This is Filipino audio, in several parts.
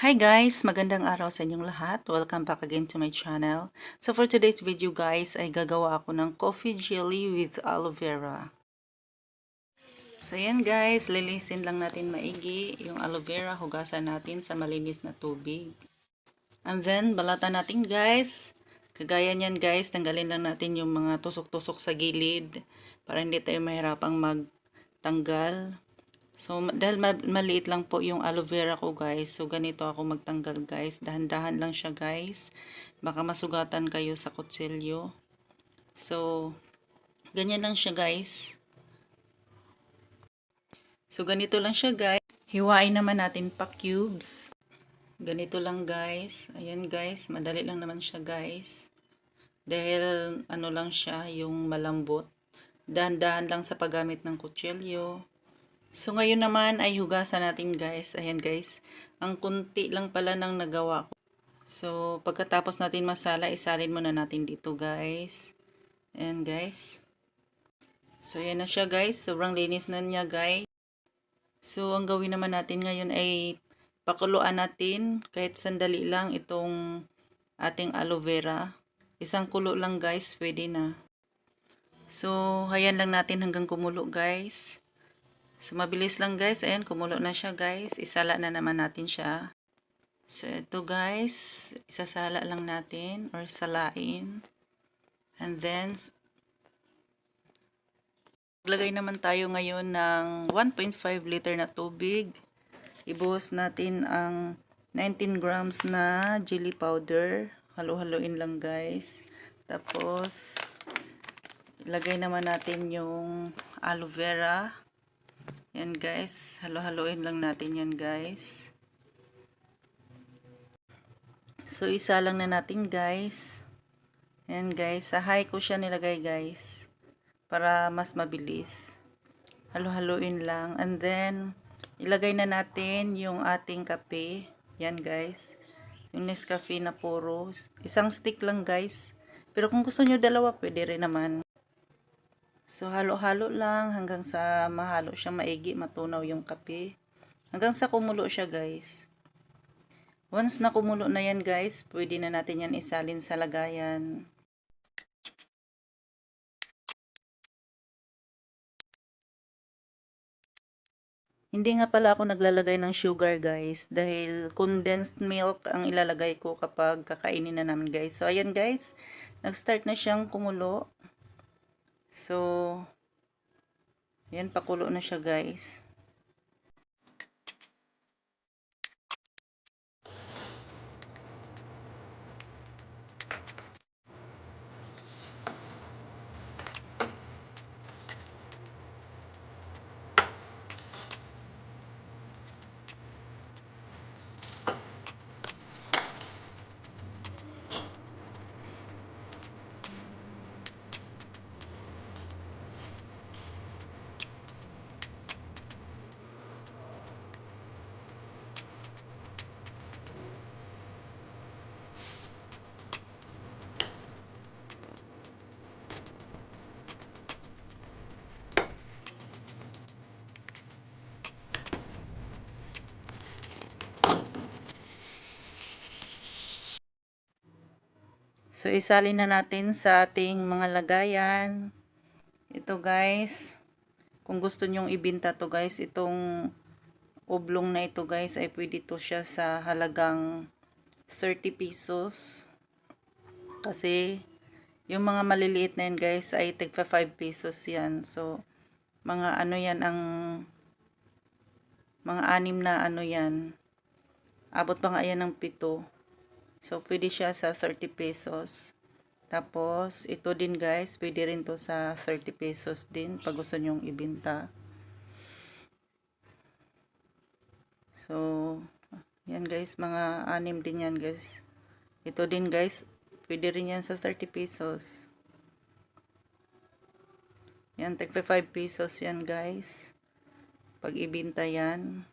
Hi guys! Magandang araw sa inyong lahat. Welcome back again to my channel. So for today's video guys ay gagawa ako ng coffee jelly with aloe vera. So yan guys, lilisin lang natin maigi yung aloe vera, hugasan natin sa malinis na tubig. And then balatan natin guys. Kagaya niyan guys, tanggalin lang natin yung mga tusok-tusok sa gilid para hindi tayo mahirapang magtanggal. So, dahil maliit lang po yung aloe vera ko guys, so ganito ako magtanggal guys. Dahan-dahan lang siya guys. Baka masugatan kayo sa kutsilyo. So, ganyan lang siya guys. So, ganito lang siya guys. Hiwain naman natin pa cubes. Ganito lang guys. Ayan guys, madali lang naman siya guys. Dahil ano lang siya, yung malambot. Dahan-dahan lang sa paggamit ng kutsilyo. So, ngayon naman ay hugasan natin guys. Ayan guys. Ang kunti lang pala nang nagawa ko. So, pagkatapos natin masala, isalin muna natin dito guys. Ayan guys. So, yan na siya guys. Sobrang linis na niya guys. So, ang gawin naman natin ngayon ay pakuluan natin kahit sandali lang itong ating aloe vera. Isang kulo lang guys, pwede na. So, hayan lang natin hanggang kumulo guys. So, mabilis lang guys. Ayan, kumulo na siya guys. Isala na naman natin siya. So, ito guys. Isasala lang natin or salain. And then, maglagay naman tayo ngayon ng 1.5 liter na tubig. Ibuhos natin ang 19 grams na jelly powder. Halo-haloin lang guys. Tapos, ilagay naman natin yung aloe vera. Yan guys, halo-haloin lang natin yan guys. So, isa lang na natin guys. Yan guys, sa high ko siya nilagay guys. Para mas mabilis. Halo-haloin lang. And then, ilagay na natin yung ating kape. Yan guys. Yung Nescafe na puro. Isang stick lang guys. Pero kung gusto nyo dalawa, pwede rin naman. So, halo-halo lang hanggang sa mahalo siya maigi, matunaw yung kape. Hanggang sa kumulo siya guys. Once na kumulo na yan guys, pwede na natin yan isalin sa lagayan. Hindi nga pala ako naglalagay ng sugar guys, dahil condensed milk ang ilalagay ko kapag kakainin na namin guys. So, ayan guys, nag-start na siyang kumulo. So, yan, pakulo na siya guys. So, isalin na natin sa ating mga lagayan. Ito guys, kung gusto nyong ibenta to guys, itong oblong na ito guys, ay pwede to siya sa halagang 30 pesos. Kasi, yung mga maliliit na yan guys, ay tigpa 5 pesos yan. So, mga ano yan ang, mga 6 na ano yan. Abot pa nga yan ng 7. So, pwede siya sa 30 pesos. Tapos, ito din guys, pwede rin to sa 30 pesos din pag gusto nyong ibenta. So, yan guys, mga 6 din yan guys. Ito din guys, pwede rin yan sa 30 pesos. Yan, 35 pesos yan guys. Pag ibenta yan.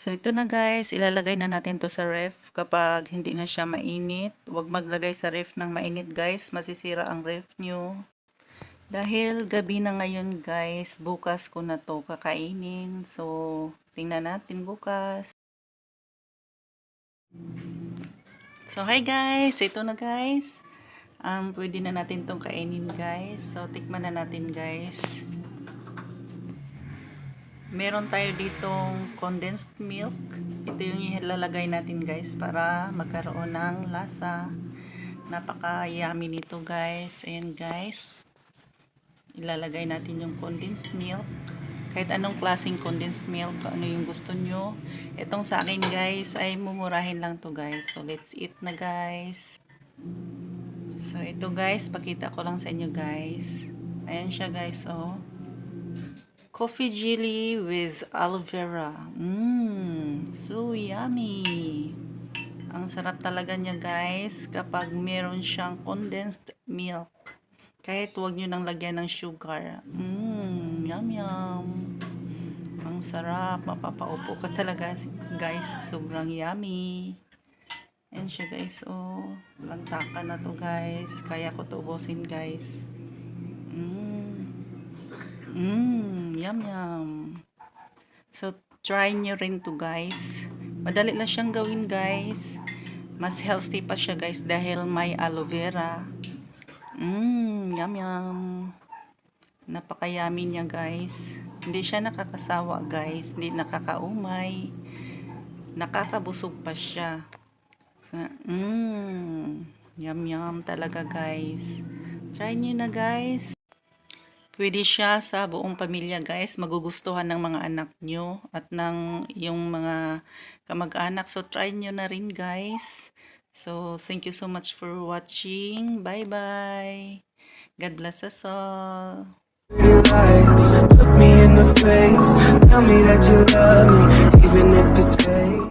So, ito na guys, ilalagay na natin to sa ref kapag hindi na siya mainit. Huwag maglagay sa ref ng mainit guys, masisira ang ref nyo. Dahil gabi na ngayon guys, bukas ko na to kakainin. So, tingnan natin bukas. So, hi guys, ito na guys. Pwede na natin tong kainin guys. So, tikman na natin guys. Meron tayo ditong condensed milk. Ito yung ilalagay natin guys para magkaroon ng lasa. Napaka-yummy nito guys. Ayan guys. Ilalagay natin yung condensed milk. Kahit anong klaseng condensed milk, ano yung gusto nyo. Itong sa akin guys ay mumurahin lang to guys. So let's eat na guys. So ito guys, pakita ko lang sa inyo guys. Ayan siya guys, oh. Coffee jelly with aloe vera. So yummy. Ang sarap talaga niya guys kapag meron siyang condensed milk. Kahit huwag nyo nang lagyan ng sugar. Yum yum. Ang sarap. Mapapaupo ka talaga guys. Sobrang yummy. Ayan siya guys. Oh, lantakan na to guys. Kaya ko to ubusin guys. Yum yum. So, try nyo rin to guys. Madali lang siyang gawin guys. Mas healthy pa siya guys dahil may aloe vera. Yum yum. Napaka-yummy niya guys. Hindi siya nakakasawa guys. Hindi nakakaumay. Nakakabusog pa siya. So, yum yum talaga guys. Try nyo na guys. Pwede siya sa buong pamilya guys. Magugustuhan ng mga anak nyo at ng yung mga kamag-anak. So try nyo na rin guys. So thank you so much for watching. Bye bye. God bless us all. Look me in the face, tell me that you love me, even if it's fake.